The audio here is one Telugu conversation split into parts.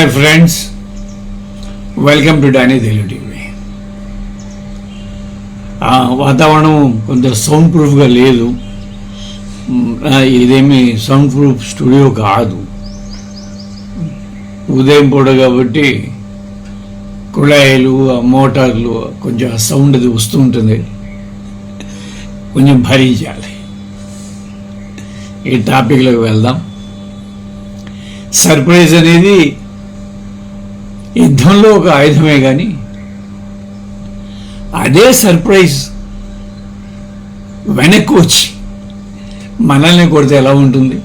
Hi friends, welcome to Danny Telugu TV. వాతావరణం కొంత సౌండ్ ప్రూఫ్గా లేదు. ఇదేమి సౌండ్ ప్రూఫ్ స్టూడియో కాదు. ఉదయం పూట కాబట్టి కుళాయిలు మోటార్లు కొంచెం సౌండ్ అది వస్తూ ఉంటుంది, కొంచెం భరించాలి. ఈ టాపిక్లోకి వెళ్దాం. సర్ప్రైజ్ అనేది యుద్ధంలో ఒక ఆయుధమే, కానీ అదే సర్ప్రైజ్ వెనక్కి వచ్చి మనల్ని కొడితే ఎలా ఉంటుంది?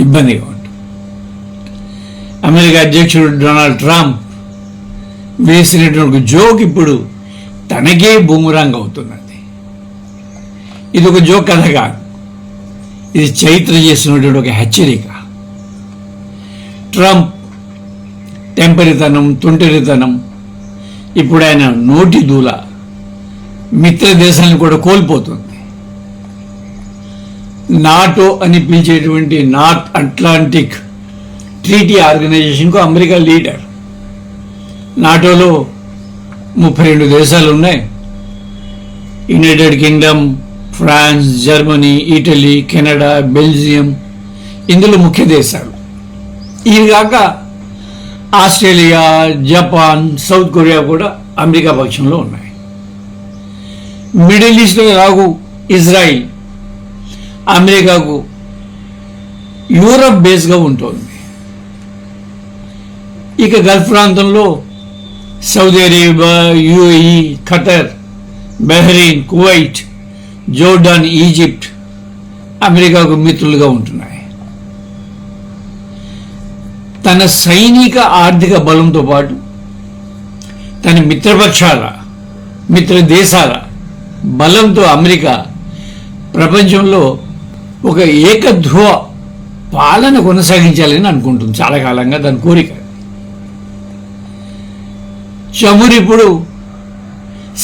ఇబ్బందిగా ఉంటుంది. అమెరికా అధ్యక్షుడు డొనాల్డ్ ట్రంప్ వేసినటువంటి జోక్ ఇప్పుడు తనకే బూమరాంగ్ అవుతున్నది. ఇది ఒక జోక్ కథ కాదు, ఇది చరిత్ర చేస్తున్నటువంటి ఒక హెచ్చరిక. ట్రంప్ టెంపరితనం, తుంటరితనం ఇప్పుడు ఆయన నోటి దూల మిత్ర దేశాలను కూడా కోల్పోతుంది. నాటో అని పిలిచేటువంటి నార్త్ అట్లాంటిక్ ట్రీటీ ఆర్గనైజేషన్కు అమెరికా లీడర్. నాటోలో 32 దేశాలు ఉన్నాయి. United Kingdom, France, Germany, Italy, Canada, Belgium ఇందులో ముఖ్య దేశాలు. ఇవి కాక ఆస్ట్రేలియా, జపాన్, సౌత్ కొరియా కూడా అమెరికా పక్షంలో ఉన్నాయి. మిడిల్ ఈస్ట్లో రాగు ఇజ్రాయిల్ అమెరికాకు యూరప్ బేస్గా ఉంటుంది. ఇక గల్ఫ్ ప్రాంతంలో Saudi Arabia, UAE, Qatar, Bahrain, Kuwait, Jordan, Egypt అమెరికాకు మిత్రులుగా ఉంటున్నాయి. తన సైనిక ఆర్థిక బలంతో పాటు తన మిత్ర దేశాల బలంతో అమెరికా ప్రపంచంలో ఒక ఏకధ్రువ పాలన కొనసాగించాలని అనుకుంటుంది. చాలా కాలంగా దాని కోరిక. చమురు ఇప్పుడు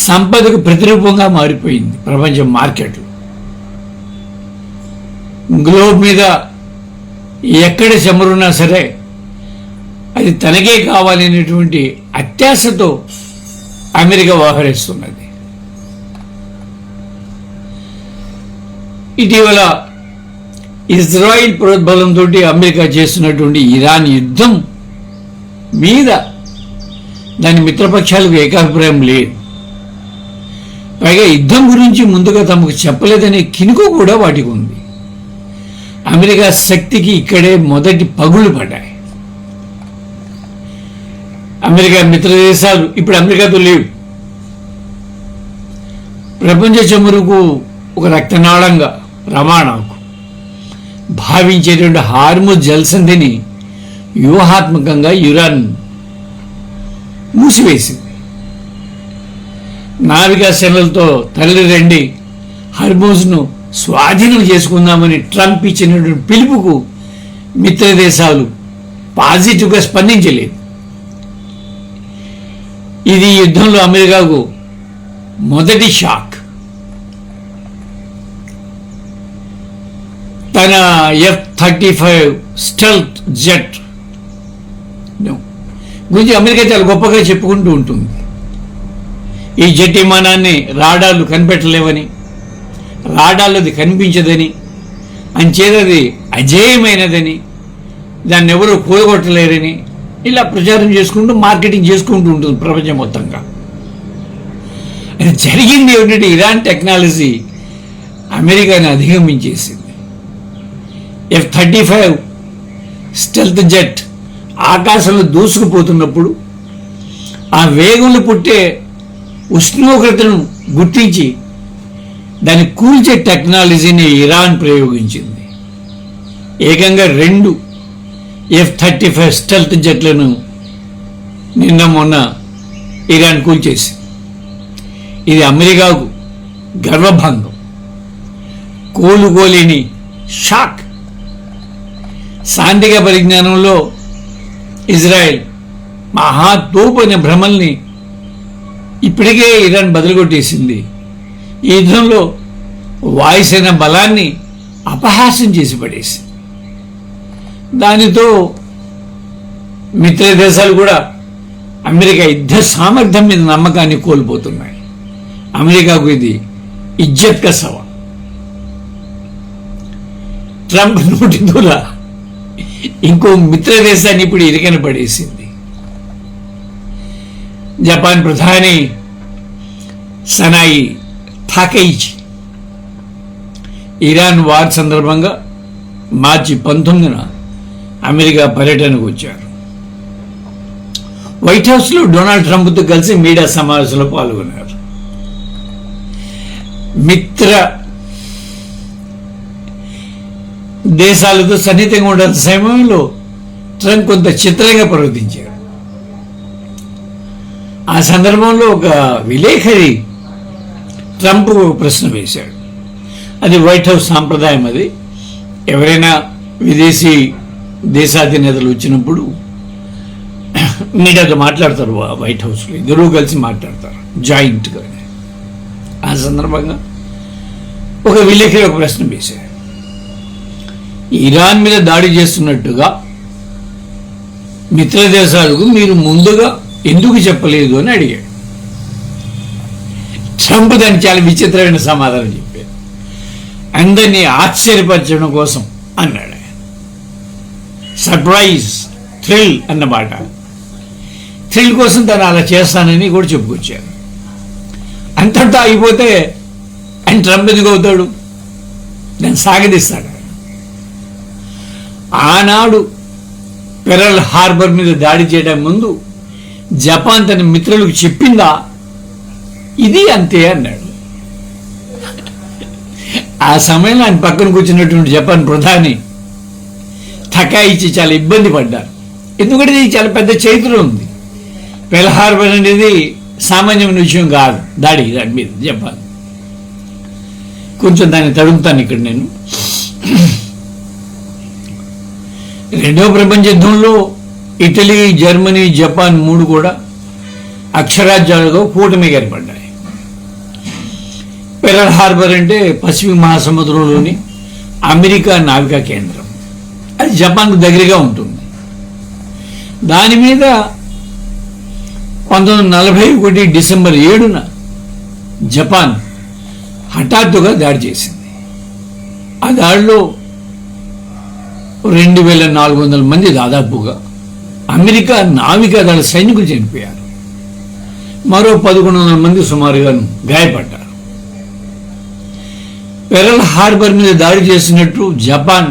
సంపదకు ప్రతిరూపంగా మారిపోయింది ప్రపంచ మార్కెట్లో. గ్లోబ్ మీద ఎక్కడ చమురున్నా సరే అది తనకే కావాలనేటువంటి అత్యాశతో అమెరికా వ్యవహరిస్తున్నది. ఇటీవల ఇజ్రాయిల్ ప్రోద్బలంతో అమెరికా చేస్తున్నటువంటి ఇరాన్ యుద్ధం మీద దాని మిత్రపక్షాలకు ఏకాభిప్రాయం లేదు. పైగా యుద్ధం గురించి ముందుగా తమకు చెప్పలేదనే కినుక కూడా వాటికి ఉంది. అమెరికా శక్తికి ఇక్కడే మొదటి పగుళ్ళు పడ్డాయి. అమెరికా మిత్ర దేశాలు ఇప్పుడు అమెరికాతో లేవు. ప్రపంచ చమురుకు ఒక రక్తనాళంగా రవాణాకు భావించేటువంటి హార్ముజ్ జలసంధిని వ్యూహాత్మకంగా ఇరాన్ మూసివేసింది. నావికాసేనలతో తరలి రండి, హార్ముజ్ను స్వాధీనం చేసుకుందామని ట్రంప్ ఇచ్చినటువంటి పిలుపుకు మిత్ర దేశాలు పాజిటివ్గా స్పందించలేదు. ఇది యుద్ధంలో అమెరికాకు మొదటి షాక్. తన F-35 స్టెల్త్ జెట్ గురించి అమెరికా చాలా గొప్పగా చెప్పుకుంటూ ఉంటుంది. ఈ జెట్ విమానాన్ని రాడార్లు కనిపెట్టలేవని, రాడార్లు అది కనిపించదని, అంచేది అజేయమైనదని, దాన్ని ఎవరు కూడగొట్టలేరని ఇలా ప్రచారం చేసుకుంటూ మార్కెటింగ్ చేసుకుంటూ ఉంటుంది ప్రపంచం మొత్తంగా. అది జరిగింది ఏమిటంటే ఇరాన్ టెక్నాలజీ అమెరికాని అధిగమించేసింది. F-35 స్టెల్త్ జెట్ ఆకాశంలో దూసుకుపోతున్నప్పుడు ఆ వేగంలో పుట్టే ఉష్ణోగ్రతను గుర్తించి దాన్ని కూల్చే టెక్నాలజీని ఇరాన్ ప్రయోగించింది. ఏకంగా 2 F-35 స్టెల్త్ జెట్లను నిన్న మొన్న ఇరాన్ కూల్చేసింది. ఇది అమెరికాకు గర్వభంగం, కోలుకోలేని షాక్. సాంఘిక పరిజ్ఞానంలో ఇజ్రాయెల్ మహాతోపు అనే భ్రమల్ని ఇప్పటికే ఇరాన్ బదులుకొట్టేసింది. ఈ యుద్ధంలో వాయుసేన బలాన్ని అపహాస్యం చేసి పడేసింది. దానితో మిత్ర దేశాలు కూడా అమెరికా యుద్ధ సామర్థ్యం మీద నమ్మకాన్ని కోల్పోతున్నాయి. అమెరికాకు ఇది ఇజ్జత్ కా సవా. ట్రంప్ నోటి దూల ఇంకో మిత్ర దేశాన్ని ఇప్పుడు ఇరికన పడేసింది. జపాన్ ప్రధాని సనాయి తాకైచి ఇరాన్ వార్ సందర్భంగా మార్చి 19న అమెరికా పర్యటనకు వచ్చారు. వైట్ హౌస్లో డొనాల్డ్ ట్రంప్తో కలిసి మీడియా సమావేశంలో పాల్గొన్నారు. మిత్ర దేశాలతో సన్నిహితంగా ఉండాల్సిన సమయంలో ట్రంప్ కొంత చిత్రంగా ప్రవర్తించారు. ఆ సందర్భంలో ఒక విలేకరి ట్రంప్ ఒక ప్రశ్న వేశాడు. అది వైట్ హౌస్ సాంప్రదాయం. అది ఎవరైనా విదేశీ దేశాధినేతలు వచ్చినప్పుడు మీడియాతో మాట్లాడతారు. వైట్ హౌస్లో ఇద్దరూ కలిసి మాట్లాడతారు జాయింట్గా. ఆ సందర్భంగా ఒక విలేకరి ఒక ప్రశ్న వేశాడు. ఇరాన్ మీద దాడి చేస్తున్నట్టుగా మిత్ర దేశాలకు మీరు ముందుగా ఎందుకు చెప్పలేదు అని అడిగాడు. ట్రంప్ దాన్ని చాలా విచిత్రమైన సమాధానం చెప్పాడు. అందరినీ ఆశ్చర్యపరచడం కోసం అన్నాడు. సర్ప్రైజ్, థ్రిల్ అన్నమాట. థ్రిల్ కోసం తను అలా చేస్తానని కూడా చెప్పుకొచ్చారు. అంతటా అయిపోతే ఆయన ట్రంప్ ఎందుకు అవుతాడు? దాన్ని సాగదీస్తాడు. ఆనాడు పెరల్ హార్బర్ మీద దాడి చేయడం ముందు జపాన్ తన మిత్రులకు చెప్పిందా? ఇది అంతే అన్నాడు. ఆ సమయంలో ఆయన పక్కన కూర్చున్నటువంటి జపాన్ ప్రధాని తకాయిచి చాలా ఇబ్బంది పడ్డారు. ఎందుకంటే ఇది చాలా పెద్ద చరిత్ర ఉంది. పెరల్ హార్బర్ అనేది సామాన్యమైన విషయం కాదు. దాడి మీద జపాన్. కొంచెం దాన్ని తడుముతాను ఇక్కడ నేను. రెండవ ప్రపంచ యుద్ధంలో ఇటలీ, జర్మనీ, జపాన్ 3 కూడా అక్షరాజ్యాలుగా కూటమిగా ఏర్పడ్డాయి. పెరల్ హార్బర్ అంటే పసిఫిక్ మహాసముద్రంలోని అమెరికా నావికా కేంద్రం. అది జపాన్కు దగ్గరగా ఉంటుంది. దాని మీద 1941 డిసెంబర్ 7న జపాన్ హఠాత్తుగా దాడి చేసింది. ఆ దాడిలో 2400 మంది దాదాపుగా అమెరికా నావికా దళ సైనికులు చనిపోయారు. మరో 1100 మంది సుమారుగా గాయపడ్డారు. పెరల్ హార్బర్ మీద దాడి చేసినట్టు జపాన్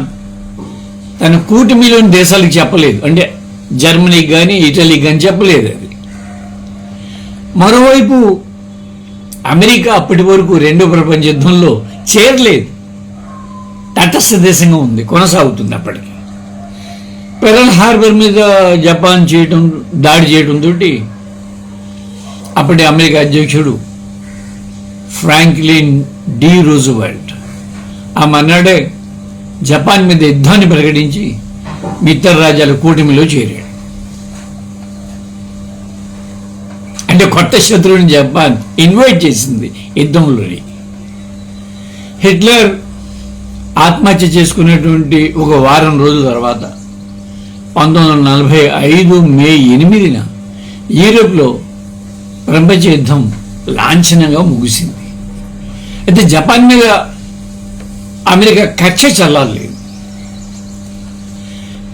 తన కూటమిలోని దేశాలకు చెప్పలేదు. అంటే జర్మనీకి కానీ ఇటలీకి కానీ చెప్పలేదు. అది మరోవైపు అమెరికా అప్పటి వరకు రెండో ప్రపంచ యుద్ధంలో చేరలేదు. తటస్థ దేశంగా ఉంది, కొనసాగుతుంది. అప్పటికి పెరల్ హార్బర్ మీద జపాన్ దాడి చేయడంతో అప్పటి అమెరికా అధ్యక్షుడు ఫ్రాంక్లిన్ డి రూజ్వెల్ట్ ఆ మన్నాడే జపాన్ మీద యుద్ధాన్ని ప్రకటించి మిత్ర రాజ్యాల కూటమిలో చేరాడు. అంటే కొత్త శత్రువుని జపాన్ ఇన్వైట్ చేసింది యుద్ధంలోని. హిట్లర్ ఆత్మహత్య చేసుకునేటువంటి ఒక వారం రోజుల తర్వాత 1945 మే 8న యూరోప్లో ప్రపంచ యుద్ధం లాంఛనంగా ముగిసింది. అయితే జపాన్ మీద అమెరికా కక్ష చల్లాలేదు.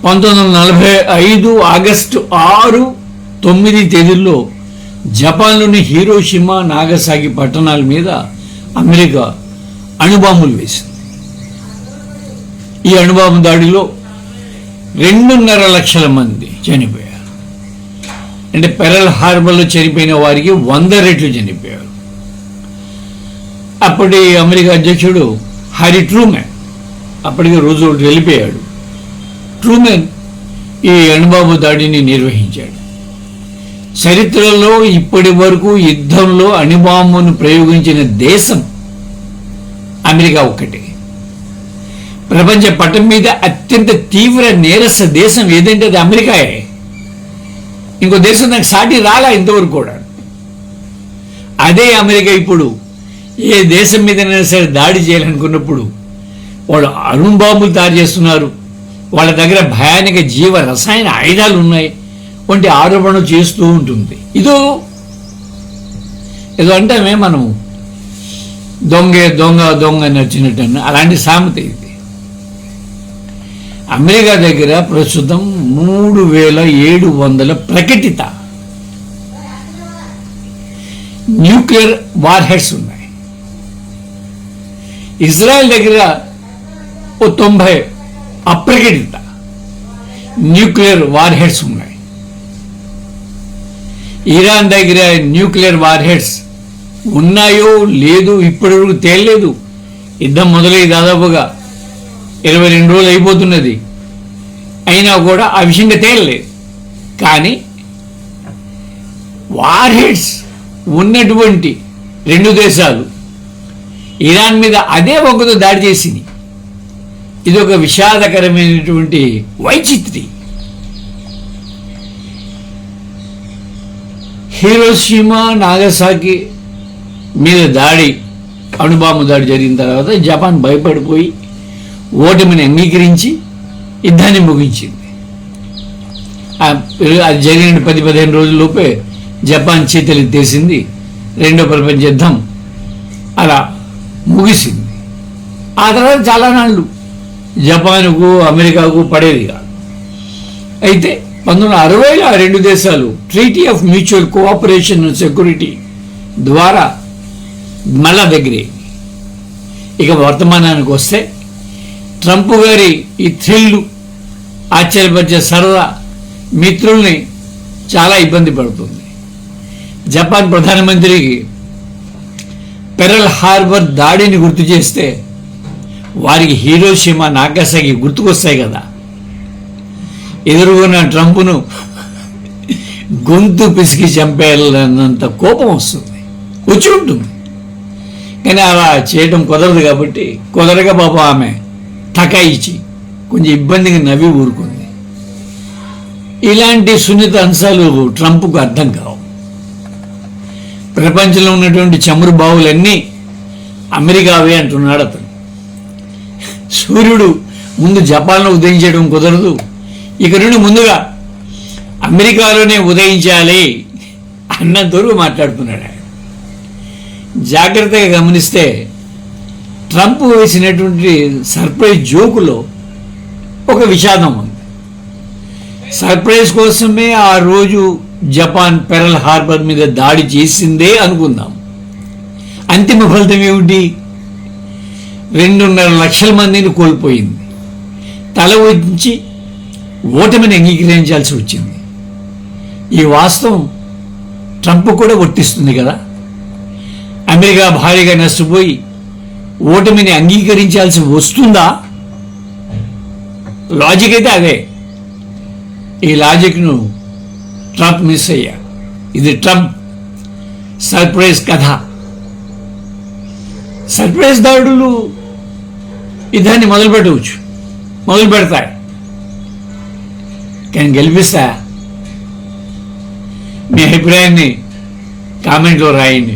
1945 ఆగస్టు 6, 9 తేదీల్లో జపాన్లోని హీరోషిమా, నాగసాకి పట్టణాల మీద అమెరికా అణుబాంబులు వేసింది. ఈ అణుబాంబు దాడిలో 2.5 లక్షల మంది చనిపోయారు. అంటే పెరల్ హార్బర్లో చనిపోయిన వారికి 100 రెట్లు చనిపోయారు. అప్పటి అమెరికా అధ్యక్షుడు హ్యారీ ట్రూమెన్, అప్పటికి రూజ్వెల్ట్ వెళ్ళిపోయాడు. ట్రూమెన్ ఈ అణుబాంబు దాడిని నిర్వహించాడు. చరిత్రలో ఇప్పటి వరకు యుద్ధంలో అణుబాంబును ప్రయోగించిన దేశం అమెరికా ఒక్కటే. ప్రపంచ పటం మీద అత్యంత తీవ్ర నేరస దేశం ఏదంటే అది అమెరికాయే. ఇంకో దేశం నాకు సాటి రాలా ఇంతవరకు కూడా. అదే అమెరికా ఇప్పుడు ఏ దేశం మీదైనా సరే దాడి చేయాలనుకున్నప్పుడు వాళ్ళు అణుబాంబులు తయారు చేస్తున్నారు. వాళ్ళ దగ్గర భయానక జీవ రసాయన ఆయుధాలు ఉన్నాయి. వంటి ఆరోపణలు చేస్తూ ఉంటుంది. ఏదో అంటామే మనం దొంగ అని వచ్చినట్టు, అలాంటి సామెత ఇది. అమెరికా దగ్గర ప్రస్తుతం 3700 ప్రకటిత న్యూక్లియర్ వార్ హెడ్స్ ఉన్నాయి. ఇజ్రాయెల్ దగ్గర 90 అప్రకటిత న్యూక్లియర్ వార్ హెడ్స్ ఉన్నాయి. ఇరాన్ దగ్గర న్యూక్లియర్ వార్ హెడ్స్ ఉన్నాయో లేదు ఇప్పటివరకు తేలలేదు. యుద్ధం మొదలై దాదాపుగా 22 రోజులు అయిపోతున్నది. అయినా కూడా ఆ విషయంగా తేలలేదు. కానీ వార్ హెడ్స్ ఉన్నటువంటి 2 దేశాలు ఇరాన్ మీద అదే ఒక్కతో దాడి చేసింది. ఇది ఒక విషాదకరమైనటువంటి వైచిత్రి. హిరోషిమా నాగసాకి మీద అణుబాంబు దాడి జరిగిన తర్వాత జపాన్ భయపడిపోయి ఓటమిని అంగీకరించి యుద్ధాన్ని ముగించింది. అది జరిగిన 10-15 రోజుల్లోపే జపాన్ చేతులెత్తేసింది. రెండో ప్రపంచ యుద్ధం అలా ముగిసింది. ఆ తర్వాత చాలా నాళ్ళు జపాన్కు అమెరికాకు పడేది కాదు. అయితే 1960లో ఆ 2 దేశాలు treaty of mutual cooperation and security ద్వారా మళ్ళా దగ్గరే. ఇక వర్తమానానికి వస్తే ట్రంప్ గారి ఈ థ్రిల్లు ఆశ్చర్యపరిచే సరదా మిత్రుల్ని చాలా ఇబ్బంది పడుతుంది. జపాన్ ప్రధానమంత్రికి పెరల్ హార్బర్ దాడిని గుర్తు చేస్తే వారికి హిరోషిమా నాగసాకి గుర్తుకొస్తాయి కదా. ఎదురుగున్న ట్రంప్ను గొంతు పిసికి చంపేయాలన్నంత కోపం వచ్చి ఉంటుంది. కానీ అలా చేయడం కుదరదు కాబట్టి కుదరగా పాప ఆమె తకాయిచ్చి కొంచెం ఇబ్బందిగా నవ్వి ఊరుకుంది. ఇలాంటి సున్నిత అంశాలు ట్రంప్కు అర్థం కావు. ప్రపంచంలో ఉన్నటువంటి చమురు బావులన్నీ అమెరికావే అంటున్నాడు అతను. సూర్యుడు ముందు జపాన్లో ఉదయించడం కుదరదు, ఇక నుండి ముందుగా అమెరికాలోనే ఉదయించాలి అన్నంతవరకు మాట్లాడుతున్నాడు. జాగ్రత్తగా గమనిస్తే ట్రంప్ వేసినటువంటి సర్ప్రైజ్ జోకులో ఒక విషాదం ఉంది. సర్ప్రైజ్ కోసమే ఆ రోజు జపాన్ పెరల్ హార్బర్ మీద దాడి చేసిందే అనుకుందాం. అంతిమ ఫలితం ఏమిటి? 2.5 లక్షల మందిని కోల్పోయింది. తల వంచి ఓటమిని అంగీకరించాల్సి వచ్చింది. ఈ వాస్తవం ట్రంప్ కూడా వర్తిస్తుంది కదా. అమెరికా భారీగా నష్టపోయి ఓటమిని అంగీకరించాల్సి వస్తుందా? లాజిక్ అయితే అదే. ఈ లాజిక్ను ట్రంప్ మిస్ అయ్యా. ఇది ట్రంప్ సర్ప్రైజ్ కథ. సర్ప్రైజ్ దాడులు యుద్ధాన్ని మొదలు పెడతాయి, కానీ గెలిపిస్తా? మీ అభిప్రాయాన్ని కామెంట్లో రాయండి.